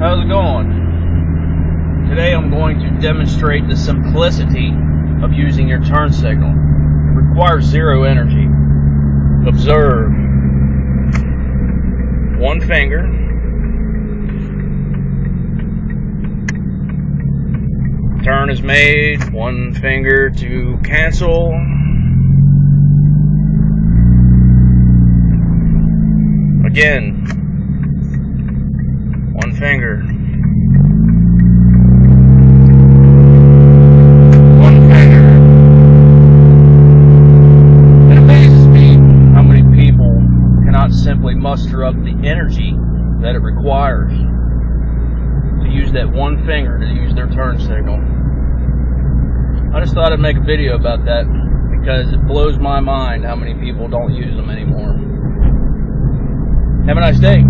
How's it going? Today I'm going to demonstrate the simplicity of using your turn signal. It requires zero energy. Observe. One finger. Turn is made. One finger to cancel. Again. One finger. One finger. It amazes me how many people cannot simply muster up the energy that it requires to use that one finger to use their turn signal. I just thought I'd make a video about that because it blows my mind how many people don't use them anymore. Have a nice day.